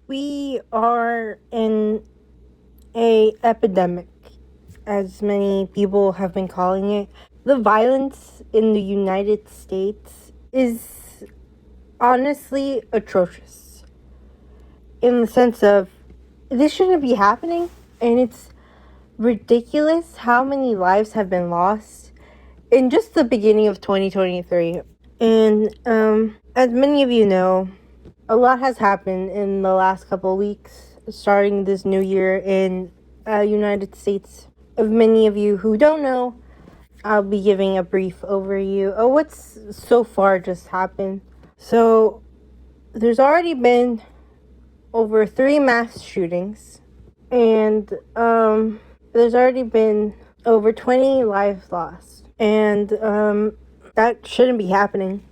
We are in a epidemic, as many people have been calling it. The violence in the United States is honestly atrocious. In the sense of, this shouldn't be happening, and it's ridiculous how many lives have been lost in just the beginning of 2023. And as many of you know, a lot has happened in the last couple of weeks, starting this new year in United States. Of many of you who don't know, I'll be giving a brief overview of what's so far just happened. So, there's already been over 3 mass shootings, and there's already been over 20 lives lost, and that shouldn't be happening.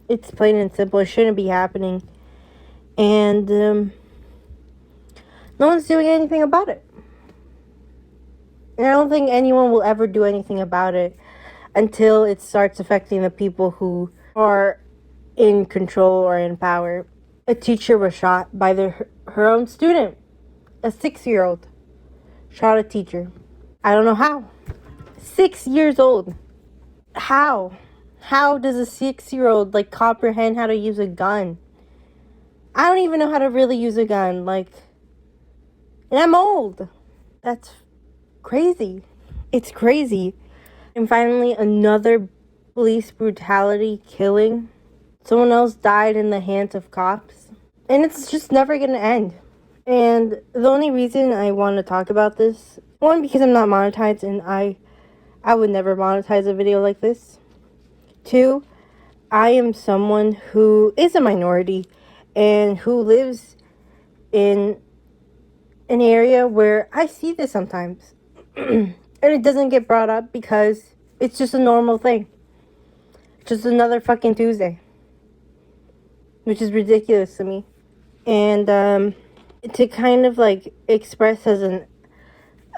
It's plain and simple. It shouldn't be happening. And no one's doing anything about it. And I don't think anyone will ever do anything about it until it starts affecting the people who are in control or in power. A teacher was shot by her own student. A 6-year-old shot a teacher. I don't know how. 6 years old. How? How does a 6-year-old comprehend how to use a gun? I don't even know how to really use a gun. And I'm old. That's crazy. It's crazy. And finally, another police brutality killing. Someone else died in the hands of cops. And it's just never going to end. And the only reason I want to talk about this, one, because I'm not monetized and I would never monetize a video like this. 2, I am someone who is a minority and who lives in an area where I see this sometimes. And it doesn't get brought up because it's just a normal thing. Just another fucking Tuesday. Which is ridiculous to me. And to kind of express as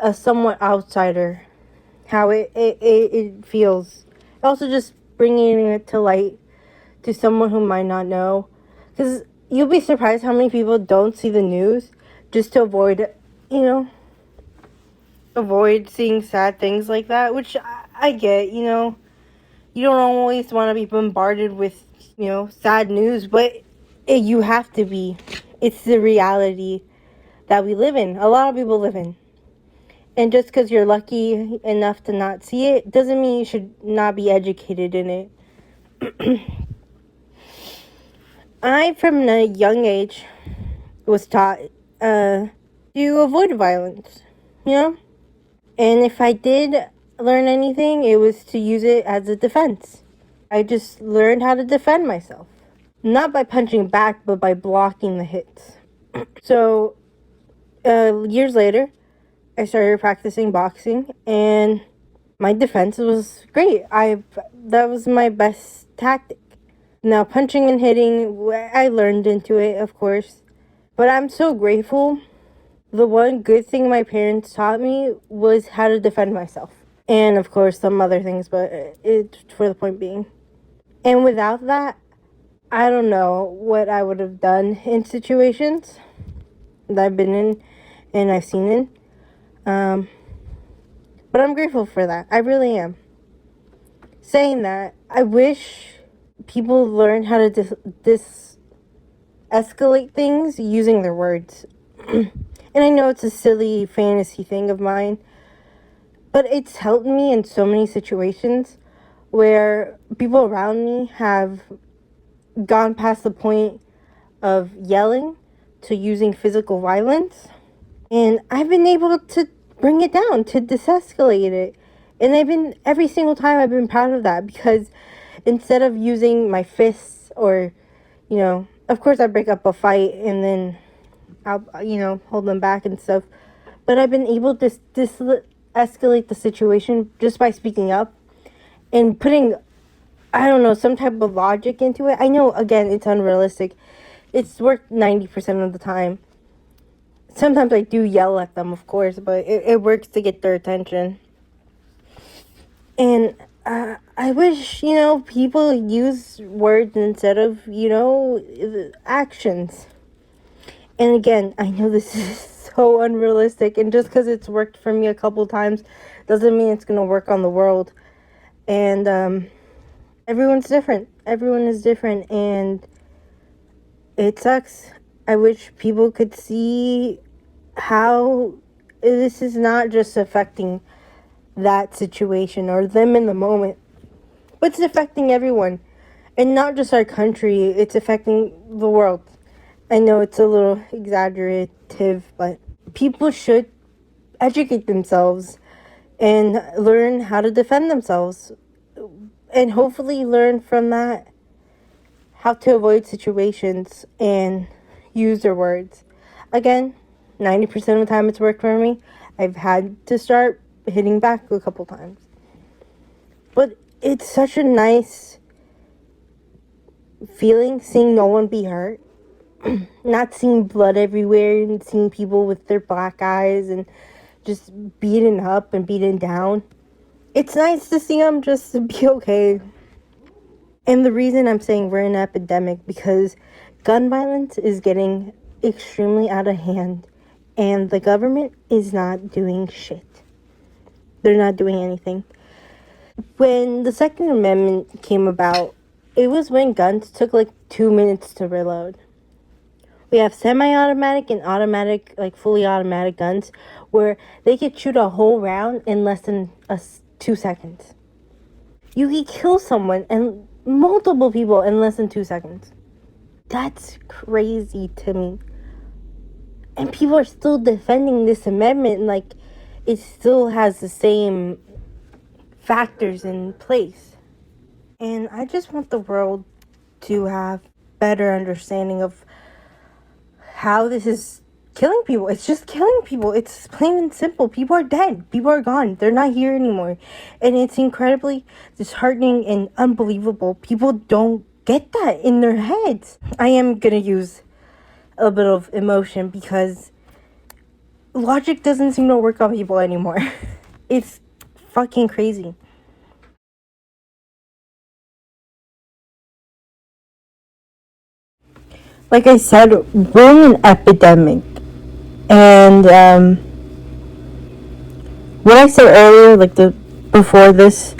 a somewhat outsider how it feels. Also just bringing it to light to someone who might not know. Because you'll be surprised how many people don't see the news just to avoid seeing sad things like that, which I get. You don't always want to be bombarded with, sad news, but you have to be. It's the reality that we live in. A lot of people live in. And just because you're lucky enough to not see it, doesn't mean you should not be educated in it. I, from a young age, was taught to avoid violence, And if I did learn anything, it was to use it as a defense. I just learned how to defend myself. Not by punching back, but by blocking the hits. So, years later, I started practicing boxing, and my defense was great. That was my best tactic. Now, punching and hitting, I learned into it, of course. But I'm so grateful. The one good thing my parents taught me was how to defend myself. And, of course, some other things, but it's for the point being. And without that, I don't know what I would have done in situations that I've been in and I've seen in. But I'm grateful for that. I really am. Saying that, I wish people learn how to escalate things using their words. And I know it's a silly fantasy thing of mine, but it's helped me in so many situations where people around me have gone past the point of yelling to using physical violence. And I've been able to bring it down, to de-escalate it. And every single time I've been proud of that, because instead of using my fists or, of course I break up a fight and then I'll, hold them back and stuff. But I've been able to escalate the situation just by speaking up and putting, I don't know, some type of logic into it. I know, again, it's unrealistic. It's worked 90% of the time. Sometimes I do yell at them, of course, but it works to get their attention. And I wish, people use words instead of, actions. And again, I know this is so unrealistic, and just because it's worked for me a couple times doesn't mean it's going to work on the world. And everyone's different. Everyone is different, and it sucks. I wish people could see how this is not just affecting that situation or them in the moment, but it's affecting everyone. And not just our country, it's affecting the world. I know it's a little exaggerative, but people should educate themselves and learn how to defend themselves. And hopefully learn from that how to avoid situations and use their words. Again, 90% of the time it's worked for me. I've had to start hitting back a couple times. But it's such a nice feeling seeing no one be hurt. Not seeing blood everywhere and seeing people with their black eyes and just beaten up and beaten down. It's nice to see them just be okay. And the reason I'm saying we're in an epidemic because gun violence is getting extremely out of hand and the government is not doing shit. They're not doing anything. When the Second Amendment came about, it was when guns took like 2 minutes to reload. We have semi-automatic and automatic, like fully automatic guns where they could shoot a whole round in less than 2 seconds. You can kill someone and multiple people in less than 2 seconds. That's crazy to me. And people are still defending this amendment like it still has the same factors in place. And I just want the world to have better understanding of how this is killing people. It's just killing people. It's plain and simple. People are dead. People are gone. They're not here anymore. And it's incredibly disheartening and unbelievable. People don't get that in their heads. I am going to use a bit of emotion because logic doesn't seem to work on people anymore. It's fucking crazy. Like I said, we're in an epidemic. And what I said earlier, like before this,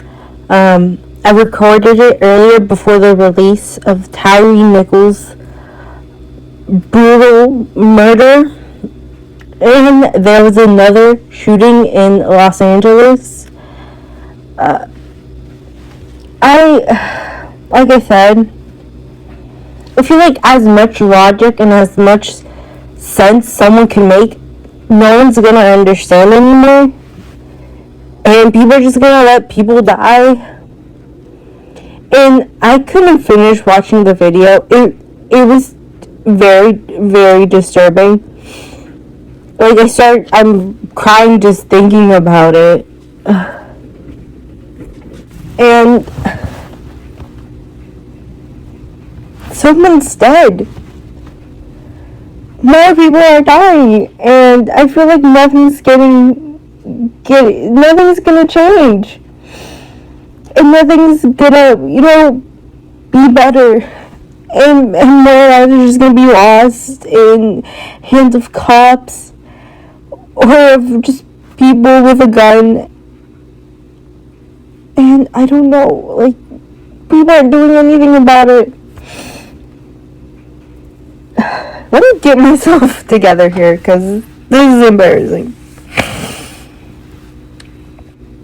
I recorded it earlier before the release of Tyree Nichols' brutal murder. And there was another shooting in Los Angeles. Like I said, I feel like as much logic and as much sense someone can make, no one's gonna understand anymore. And people are just gonna let people die. And I couldn't finish watching the video. It was very, very disturbing. Like I'm crying just thinking about it. And someone's dead. More people are dying, and I feel like nothing's gonna change, and nothing's gonna, be better, and more lives are just gonna be lost in hands of cops or of just people with a gun, and I don't know, like, people aren't doing anything about it. Let me get myself together here, because this is embarrassing.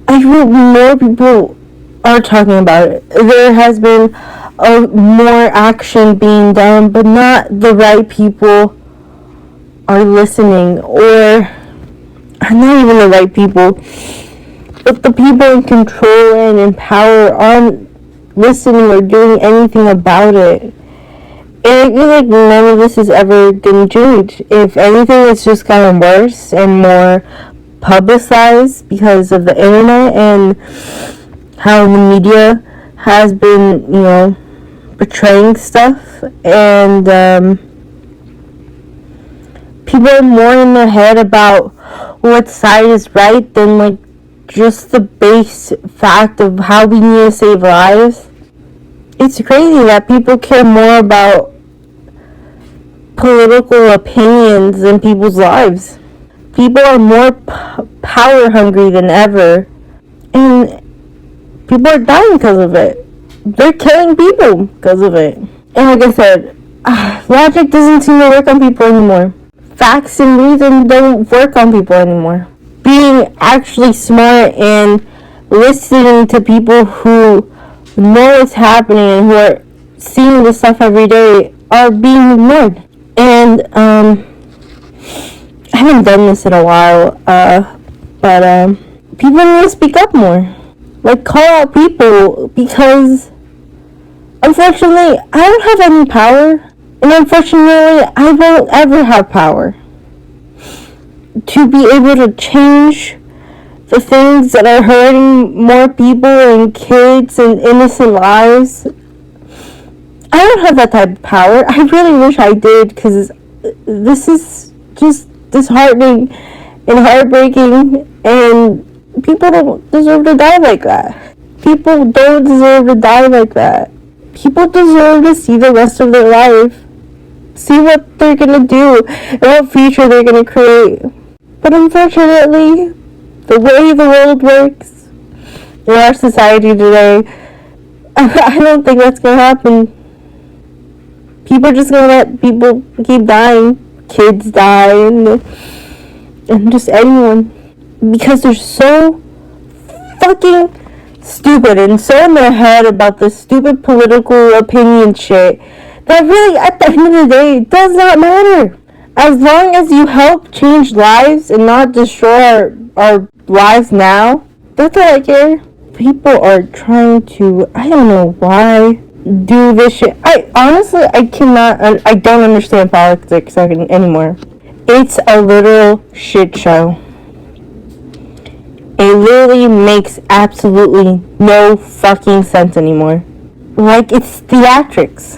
I feel more people are talking about it. There has been more action being done, but not the right people are listening, or not even the right people, but the people in control and in power aren't listening or doing anything about it. And I feel like none of this is ever going to change. If anything, it's just gotten worse and more publicized because of the internet and how the media has been, portraying stuff. And people are more in their head about what side is right than, like, just the base fact of how we need to save lives. It's crazy that people care more about political opinions in people's lives. People are more power hungry than ever, and people are dying because of it. They're killing people because of it. And like I said, logic doesn't seem to work on people anymore. Facts and reason don't work on people anymore. Being actually smart and listening to people who know what's happening and who are seeing this stuff every day are being ignored. And I haven't done this in a while, but people need to speak up more. Like, call out people, because unfortunately I don't have any power, and unfortunately I won't ever have power to be able to change the things that are hurting more people and kids and innocent lives. I don't have that type of power. I really wish I did, because this is just disheartening and heartbreaking, and people don't deserve to die like that. People don't deserve to die like that. People deserve to see the rest of their life, see what they're gonna do and what future they're gonna create. But unfortunately, the way the world works in our society today, I don't think that's gonna happen. People are just gonna let people keep dying. Kids die, and just anyone. Because they're so fucking stupid and so in their head about this stupid political opinion shit that really, at the end of the day, it does not matter. As long as you help change lives and not destroy our lives now, that's all I care. People are trying to, I don't know why, do this shit. I don't understand politics anymore. It's a literal shit show. It literally makes absolutely no fucking sense anymore. Like, it's theatrics.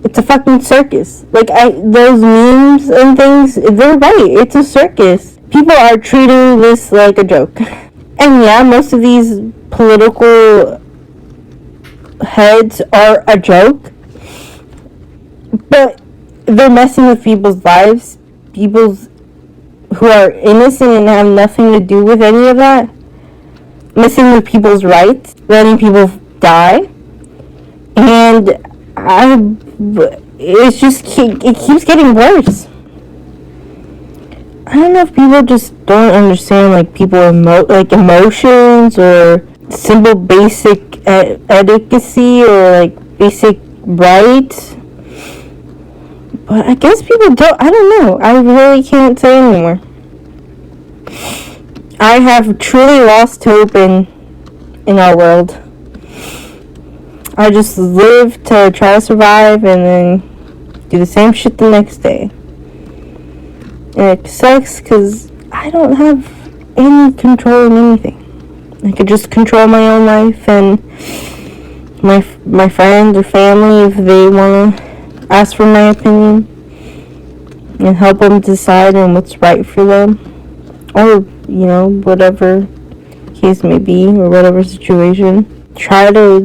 It's a fucking circus. Like, those memes and things, they're right. It's a circus. People are treating this like a joke. And yeah, most of these political heads are a joke. But they're messing with people's lives. People's who are innocent and have nothing to do with any of that. Messing with people's rights. Letting people die. And it keeps getting worse. I don't know if people just don't understand, like, people emotions or simple basic etiquette or like basic rights. But I guess people don't. I don't know. I really can't say anymore. I have truly lost hope in our world. I just live to try to survive and then do the same shit the next day. And it sucks because I don't have any control in anything. I could just control my own life and my friends or family if they want to ask for my opinion and help them decide on what's right for them, or whatever case may be, or whatever situation. Try to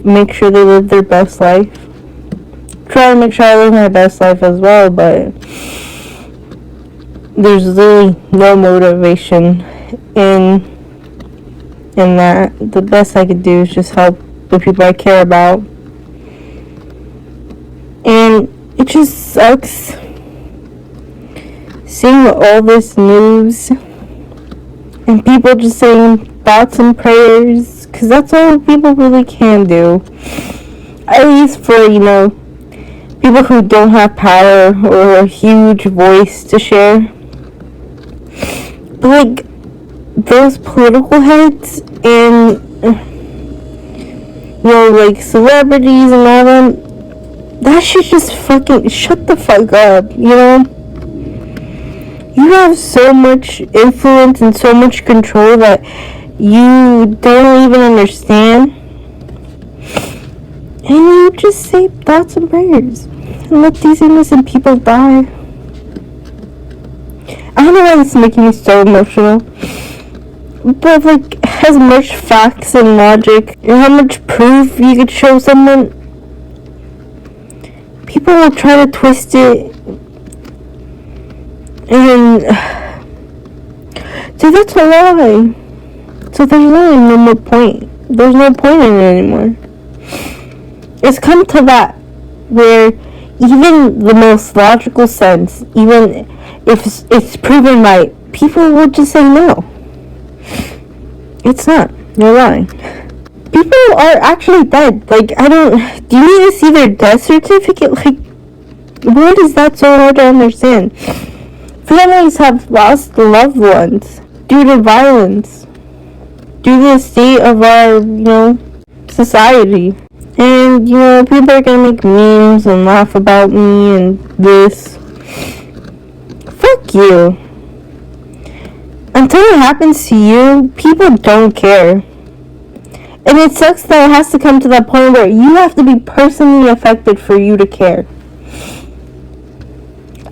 make sure they live their best life. Try to make sure I live my best life as well, but there's literally no motivation in that. The best I could do is just help the people I care about. And it just sucks seeing all this news and people just saying thoughts and prayers, because that's all people really can do. At least for, people who don't have power or a huge voice to share. But, like, those political heads and, like, celebrities and all them, that shit just fucking shut the fuck up, You have so much influence and so much control that you don't even understand. And you just say thoughts and prayers and let these innocent people die. I don't know why this is making me so emotional. But, like, as much facts and logic and how much proof you could show someone, people will try to twist it and so that's a lie. So there's really no more point. There's no point in it anymore. It's come to that where even the most logical sense, even if it's proven right, people will just say no. It's not. You're lying. People are actually dead. Like, do you need to see their death certificate? Like, what is that so hard to understand? Families have lost loved ones due to violence, due to the state of our, society. And, people are gonna make memes and laugh about me and this. Fuck you. Until it happens to you, people don't care. And it sucks that it has to come to that point where you have to be personally affected for you to care.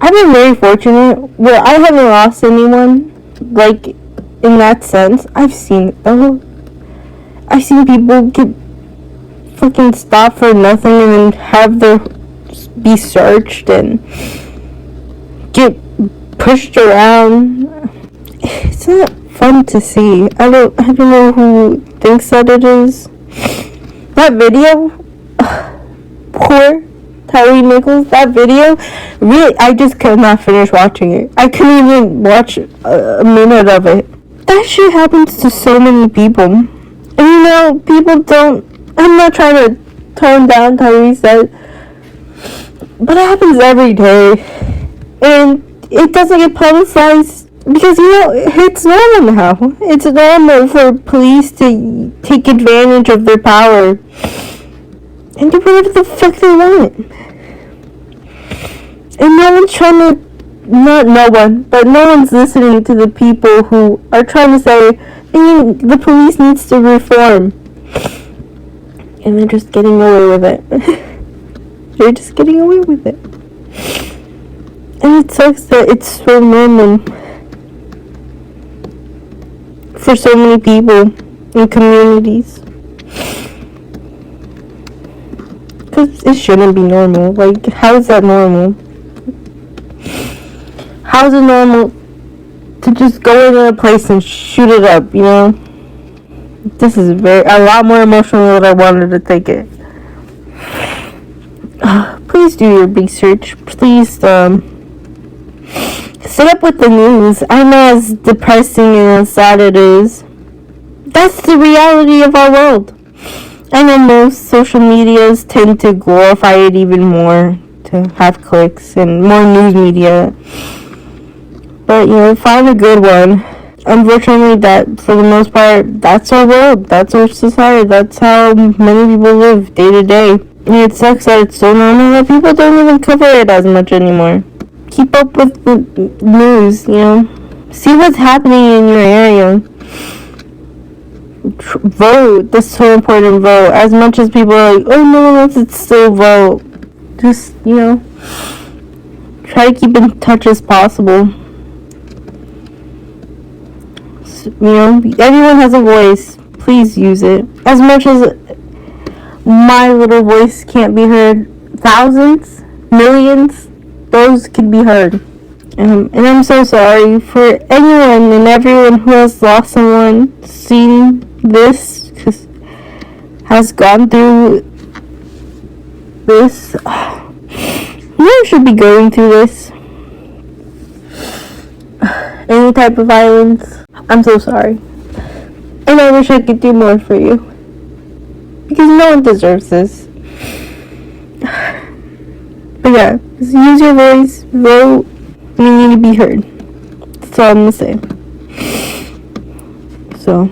I've been very fortunate where I haven't lost anyone, like, in that sense. I've seen it though. I've seen people get fucking stopped for nothing and then have their be searched and get pushed around. It's not fun to see. I don't know who thinks that it is. That video, poor Tyree Nichols, that video, really, I just could not finish watching it. I couldn't even watch a minute of it. That shit happens to so many people. And people don't, I'm not trying to tone down Tyree said, but it happens every day. And it doesn't get publicized because, it's normal now. It's normal for police to take advantage of their power and do whatever the fuck they want. And no one's trying to, not no one, but no one's listening to the people who are trying to say, the police needs to reform. And they're just getting away with it. They're just getting away with it. And it sucks that it's so normal for so many people in communities. Because it shouldn't be normal. Like, how is that normal? How is it normal to just go into a place and shoot it up, This is a lot more emotional than I wanted to take it. Please do your research. Please, sit up with the news. I know as depressing and as sad it is. That's the reality of our world. I know most social medias tend to glorify it even more, to have clicks and more news media. But, find a good one. Unfortunately, that, for the most part, that's our world. That's our society. That's how many people live day to day. And it sucks that it's so normal that people don't even cover it as much anymore. Keep up with the news, See what's happening in your area. Vote. That's so important, vote. As much as people are like, oh no, let's still vote. Just, try to keep in touch as possible. Everyone has a voice. Please use it. As much as my little voice can't be heard, thousands, millions, those can be heard. And I'm so sorry for anyone and everyone who has lost someone, seen this, has gone through this. No one should be going through this. Any type of violence. I'm so sorry. And I wish I could do more for you. Because no one deserves this. But yeah, just use your voice, vote. We need to be heard. That's all I'm gonna say. So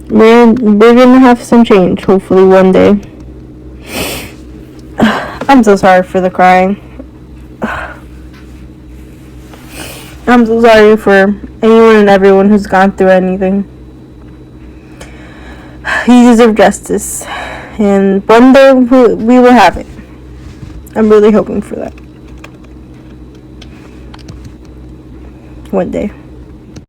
we're gonna have some change, hopefully one day. I'm so sorry for the crying. I'm so sorry for anyone and everyone who's gone through anything. You deserve justice. And one day we will have it. I'm really hoping for that. One day.